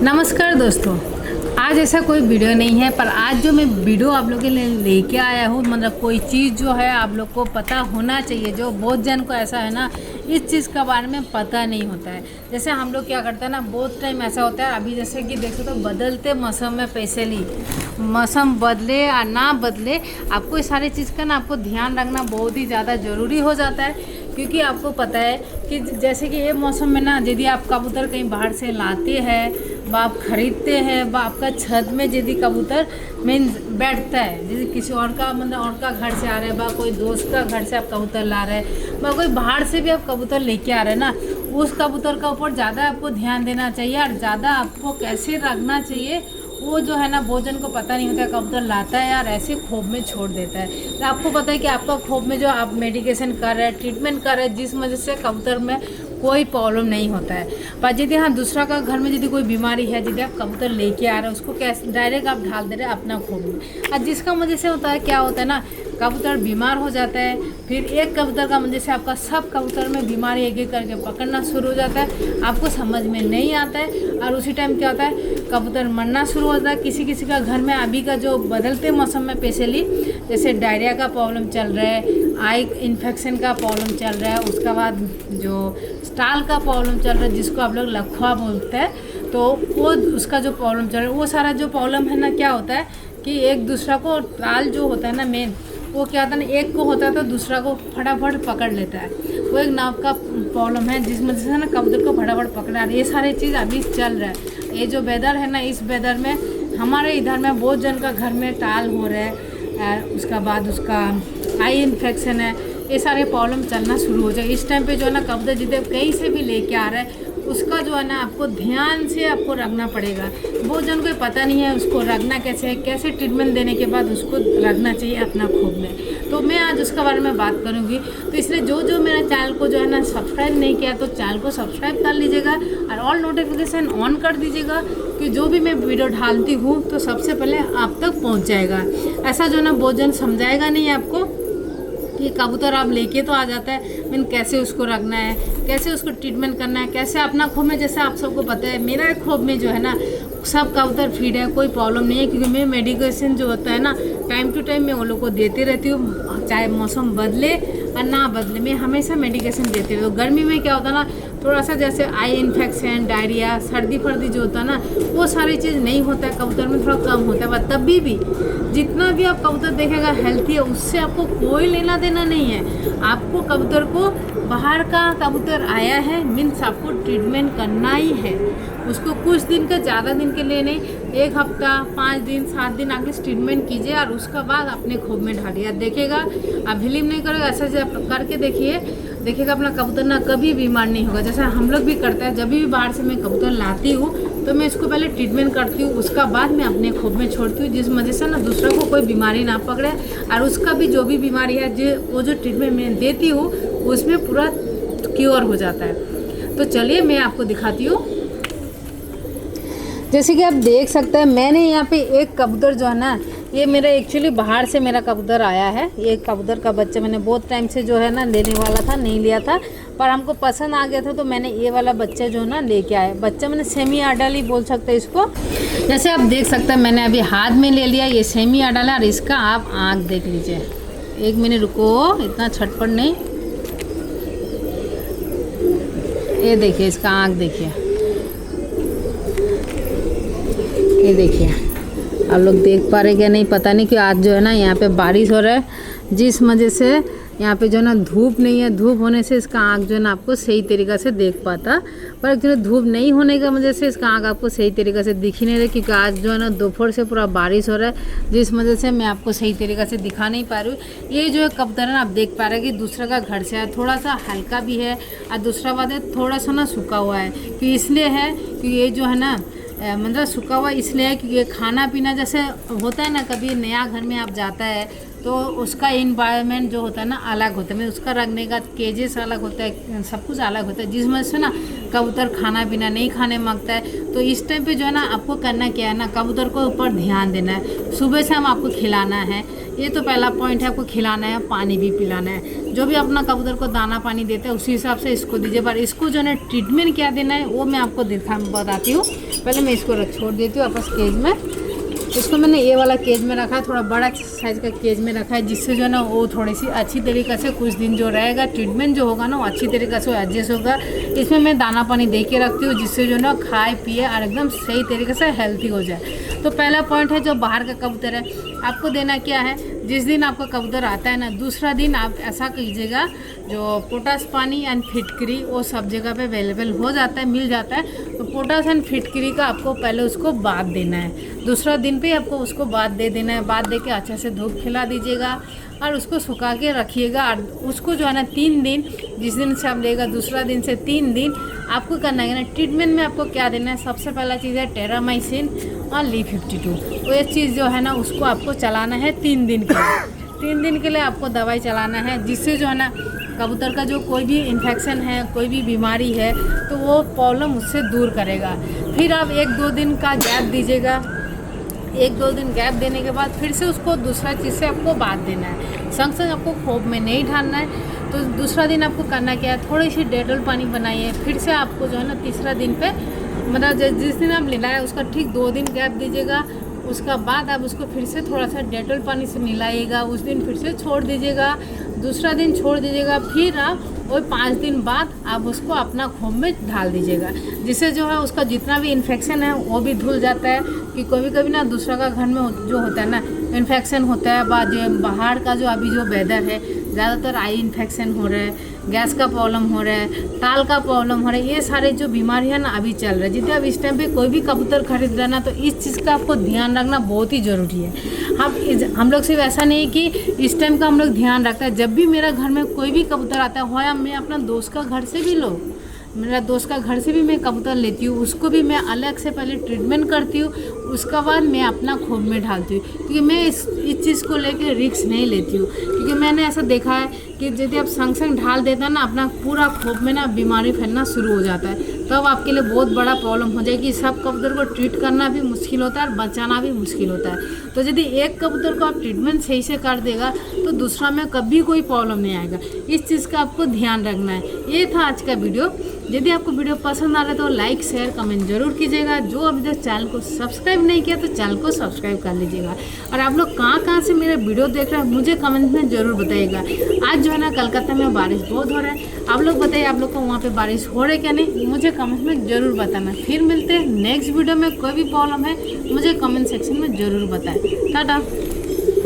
नमस्कार दोस्तों, आज ऐसा कोई वीडियो नहीं है, पर आज जो मैं वीडियो आप लोगों के लिए लेके आया हूँ, मतलब कोई चीज़ जो है आप लोग को पता होना चाहिए। जो बहुत जन को ऐसा है ना, इस चीज़ का बारे में पता नहीं होता है। जैसे हम लोग क्या करते हैं ना, बहुत टाइम ऐसा होता है, अभी जैसे कि देख सकते हो बदलते मौसम में पैसे ली, मौसम बदले या ना बदले, आपको इस सारी चीज़ का ना आपको ध्यान रखना बहुत ही ज़्यादा ज़रूरी हो जाता है। क्योंकि आपको पता है कि जैसे कि ये मौसम में ना, यदि आप कबूतर कहीं बाहर से लाते हैं व आप ख़रीदते हैं व आपका छत में यदि कबूतर मीन बैठता है, जैसे किसी और का मतलब और का घर से आ रहे हैं व कोई दोस्त का घर से आप कबूतर ला रहे हैं व कोई बाहर से भी आप कबूतर लेके आ रहे हैं ना, उस कबूतर का ऊपर ज़्यादा आपको ध्यान देना चाहिए और ज़्यादा आपको कैसे रखना चाहिए। वो जो है ना, भोजन को पता नहीं होता है, कबूतर लाता है यार ऐसे खोप में छोड़ देता है। तो आपको पता है कि आपका खोप में जो आप मेडिकेशन कर रहे हैं, ट्रीटमेंट कर रहे हैं, जिस वजह से कबूतर में कोई प्रॉब्लम नहीं होता है। पर यदि हाँ दूसरा का घर में यदि कोई बीमारी है, यदि आप कबूतर लेके आ रहे हैं, उसको कैसे डायरेक्ट आप ढाल दे रहे हैं अपना खोप में, और जिसका वजह से होता है क्या होता है ना, कबूतर बीमार हो जाता है। फिर एक कबूतर का वजह से आपका सब कबूतर में बीमारी एक एक करके पकड़ना शुरू हो जाता है, आपको समझ में नहीं आता है, और उसी टाइम क्या होता है कबूतर मरना शुरू होता है। किसी किसी का घर में अभी का जो बदलते मौसम में स्पेशली जैसे डायरिया का प्रॉब्लम चल रहा है, आई इन्फेक्शन का प्रॉब्लम चल रहा है, उसके बाद जो स्टाल का प्रॉब्लम चल रहा है जिसको आप लोग लखवा बोलते हैं, तो वो उसका जो प्रॉब्लम चल रहा है, वो सारा जो प्रॉब्लम है ना, क्या होता है कि एक दूसरा को टाल जो होता है ना मेन, वो क्या होता है ना, एक को होता है तो दूसरा को फटाफट पकड़ लेता है। वो एक नाव का प्रॉब्लम है जिस वजह से ना कबूतर को फटाफट पकड़ा। ये सारी चीज़ अभी चल रहा है। ये जो वेदर है ना, इस वेदर में हमारे इधर में बहुत जन का घर में टाल हो रहा है, उसका बाद उसका आई इन्फेक्शन है, ये सारे प्रॉब्लम चलना शुरू हो जाए। इस टाइम पे जो है ना कबूतर जितने कहीं से भी लेके आ रहा है, उसका जो है ना आपको ध्यान से आपको रखना पड़ेगा। बहुत जन को पता नहीं है उसको रखना कैसे है, कैसे ट्रीटमेंट देने के बाद उसको रखना चाहिए अपना खोप में। तो मैं आज उसके बारे में बात करूंगी। तो इसलिए जो मेरा चैनल को जो है ना सब्सक्राइब नहीं किया, तो चैनल को सब्सक्राइब कर लीजिएगा और ऑल नोटिफिकेशन ऑन कर दीजिएगा, कि जो भी मैं वीडियो डालती हूँ तो सबसे पहले आप तक पहुँच जाएगा। ऐसा जो ना बहुत जन समझाएगा नहीं आपको कि कबूतर आप लेके तो आ जाता है, मीन कैसे उसको रखना है, कैसे उसको ट्रीटमेंट करना है, कैसे अपना खोप में, जैसे आप सबको पता है मेरा खोप में जो है ना सब कबूतर फीड है, कोई प्रॉब्लम नहीं है। क्योंकि मैं मेडिकेशन जो होता है ना टाइम टू टाइम मैं वो लोग को देते रहती हूँ, चाहे मौसम बदले और ना बदले, मैं हमेशा मेडिकेशन देती रहती हूँ। गर्मी में क्या होता है ना, थोड़ा सा जैसे आई इन्फेक्शन, डायरिया, सर्दी फर्दी जो होता है ना, वो सारी चीज़ नहीं होता है कबूतर में, थोड़ा कम होता है। तब भी जितना भी आप कबूतर देखेगा हेल्थी है, उससे आपको कोई लेना देना नहीं है। आपको कबूतर को बाहर का कबूतर आया है मीन्स आपको ट्रीटमेंट करना ही है उसको, कुछ दिन का, ज़्यादा दिन के लिए नहीं, 1 हफ्ता, 5 दिन, 7 दिन आगे ट्रीटमेंट कीजिए और उसका बाद अपने खोप में ढालिए। देखिएगा आप बिलीव नहीं करेगा, ऐसा जब करके देखिएगा अपना कबूतर ना कभी बीमार नहीं होगा। जैसे हम लोग भी करते हैं, जब भी बाहर से मैं कबूतर लाती हूँ तो मैं इसको पहले ट्रीटमेंट करती हूँ, उसका बाद मैं अपने खोप में छोड़ती हूँ, जिस वजह से ना दूसरा को कोई बीमारी ना पकड़े, और उसका भी जो भी बीमारी है वो जो ट्रीटमेंट मैं देती हूँ उसमें पूरा क्योर हो जाता है। तो चलिए मैं आपको दिखाती हूँ। जैसे कि आप देख सकते हैं, मैंने यहाँ पे एक कबूतर जो है ना, ये मेरा एक्चुअली बाहर से मेरा कबूतर आया है। ये कबूतर का बच्चा मैंने बहुत टाइम से जो है ना लेने वाला था, नहीं लिया था, पर हमको पसंद आ गया था, तो मैंने ये वाला बच्चा जो है ना लेके आया। बच्चा मैंने सेमी अडल ही बोल सकते हैं इसको। जैसे आप देख सकते हैं मैंने अभी हाथ में ले लिया, ये सेमी अडल है, और इसका आप आँख देख लीजिए। 1 मिनट रुको, इतना छटपट नहीं, ये देखिए इसका आँख देखिए, ये देखिए आप लोग देख पा रहे क्या नहीं पता नहीं, कि आज जो है ना यहाँ पे बारिश हो रहा है, जिस वजह से यहाँ पे जो है ना धूप नहीं है, धूप होने से इसका आँख जो है ना आपको सही तरीक़ा से देख पाता, पर जो धूप नहीं होने की वजह से इसका आँख आपको सही तरीक़ा से दिख ही नहीं रहा, क्योंकि आज जो है ना दोपहर से पूरा बारिश हो रहा है, जिस वजह से मैं आपको सही तरीक़ा से दिखा नहीं पा रही हूँ। ये जो है कबूतर है ना, आप देख पा रहे हैं कि दूसरा का घर से है, थोड़ा सा हल्का भी है, और दूसरा बात है थोड़ा सा ना सूखा हुआ है। कि इसलिए है कि ये जो है ना मतलब सूखा हुआ इसलिए है क्योंकि खाना पीना जैसे होता है ना, कभी नया घर में आप जाता है तो उसका इन्वायरमेंट जो होता है ना अलग होता है, मैं उसका रखने का केजेस अलग होता है, सब कुछ अलग होता है, जिस वजह से ना कबूतर खाना पीना नहीं खाने मांगता है। तो इस टाइम पे जो है ना आपको करना क्या है ना, कबूतर को ऊपर ध्यान देना है। सुबह से हम आपको खिलाना है, ये तो पहला पॉइंट है, आपको खिलाना है, पानी भी पिलाना है। जो भी अपना कबूतर को दाना पानी देते हैं उसी हिसाब से इसको दीजिए, पर इसको जो है ट्रीटमेंट क्या देना है वो मैं आपको बताती हूँ। पहले मैं इसको छोड़ देती हूँ आपस केज में। इसको मैंने ये वाला केज में रखा है, थोड़ा बड़ा साइज़ का केज में रखा है, जिससे जो है ना वो थोड़ी सी अच्छी तरीक़े से कुछ दिन जो रहेगा ट्रीटमेंट जो होगा ना वो अच्छी तरीक़े से एडजस्ट होगा। इसमें मैं दाना पानी दे के रखती हूँ, जिससे जो ना खाए पिए और एकदम सही तरीके से हेल्थी हो जाए। तो पहला पॉइंट है जो बाहर का कबूतर है, आपको देना क्या है, जिस दिन आपका कबूतर आता है ना दूसरा दिन आप ऐसा कीजिएगा, जो पोटास पानी एंड फिटकरी वो सब जगह पे अवेलेबल हो जाता है, मिल जाता है। तो पोटास एंड फिटकरी का आपको पहले उसको बात देना है, दूसरा दिन पे आपको उसको बात दे देना है। बात दे के अच्छे से धूप खिला दीजिएगा और उसको सुखा के रखिएगा। और उसको जो है ना 3 दिन, जिस दिन से आप लेगा दूसरा दिन से 3 दिन आपको करना है ना। ट्रीटमेंट में आपको क्या देना है, सबसे पहला चीज़ है टेरामाइसिन और ली52। तो ये चीज़ जो है ना उसको आपको चलाना है 3 दिन के लिए। 3 दिन के लिए आपको दवाई चलाना है, जिससे जो है ना कबूतर का जो कोई भी इन्फेक्शन है, कोई भी बीमारी है तो वो प्रॉब्लम उससे दूर करेगा। फिर आप 1-2 दिन का गैप दीजिएगा। 1-2 दिन गैप देने के बाद फिर से उसको दूसरा चीज़ से आपको बात देना है। संग संग आपको खोप में नहीं डालना है। तो दूसरा दिन आपको करना क्या है, थोड़ी सी डेटॉल पानी बनाइए। फिर से आपको जो है ना तीसरा दिन पे मतलब जिस दिन आप नहलाए उसका ठीक 2 दिन गैप दीजिएगा। उसका बाद आप उसको फिर से थोड़ा सा डेटॉल पानी से नहलाइएगा। उस दिन फिर से छोड़ दीजिएगा, दूसरा दिन छोड़ दीजिएगा। फिर आप वही 5 दिन बाद आप उसको अपना खोप में डाल दीजिएगा, जिससे जो है उसका जितना भी इन्फेक्शन है वो भी धुल जाता है। कि कभी ना दूसरा का घर में जो होता है ना इन्फेक्शन होता है, बाहर का जो अभी जो वेदर है ज़्यादातर आई इन्फेक्शन हो रहा है, गैस का प्रॉब्लम हो रहा है, टाल का प्रॉब्लम हो रहा है, ये सारे जो बीमारी है ना अभी चल रहा है। जितने अब इस टाइम पे कोई भी कबूतर खरीद रहा है ना तो इस चीज़ का आपको ध्यान रखना बहुत ही ज़रूरी है। हम लोग सिर्फ ऐसा नहीं कि इस टाइम का हम लोग ध्यान रखते हैं, जब भी मेरा घर में कोई भी कबूतर आता है, या मैं अपना दोस्त का घर से भी लो, मेरा दोस्त का घर से भी मैं कबूतर लेती हूँ, उसको भी मैं अलग से पहले ट्रीटमेंट करती हूँ, उसका बाद मैं अपना खोप में डालती हूँ। क्योंकि मैं इस चीज़ को लेके रिस्क नहीं लेती हूँ, क्योंकि मैंने ऐसा देखा है कि यदि आप संग संग ढाल देते हैं ना अपना पूरा खोप में ना बीमारी फैलना शुरू हो जाता है, तब आपके लिए बहुत बड़ा प्रॉब्लम हो जाएगी। सब कबूतर को ट्रीट करना भी मुश्किल होता है और बचाना भी मुश्किल होता है। तो यदि एक कबूतर को आप ट्रीटमेंट सही से कर देगा तो दूसरा में कभी कोई प्रॉब्लम नहीं आएगा। इस चीज़ का आपको ध्यान रखना है। ये था आज का वीडियो। यदि आपको वीडियो पसंद आ रहा है तो लाइक शेयर कमेंट जरूर कीजिएगा। जो अभी तक चैनल को सब्सक्राइब नहीं किया तो चैनल को सब्सक्राइब कर लीजिएगा। और आप लोग कहाँ से मेरे वीडियो देख रहे हैं मुझे कमेंट में ज़रूर बताइएगा। आज जो है ना कलकत्ता में बारिश बहुत हो रहा है, आप लोग बताइए आप लोग को वहाँ पे बारिश हो रहा है क्या नहीं, मुझे कमेंट में ज़रूर बताना। फिर मिलते हैं नेक्स्ट वीडियो में। कोई भी प्रॉब्लम है मुझे कमेंट सेक्शन में ज़रूर बताएं। टाटा।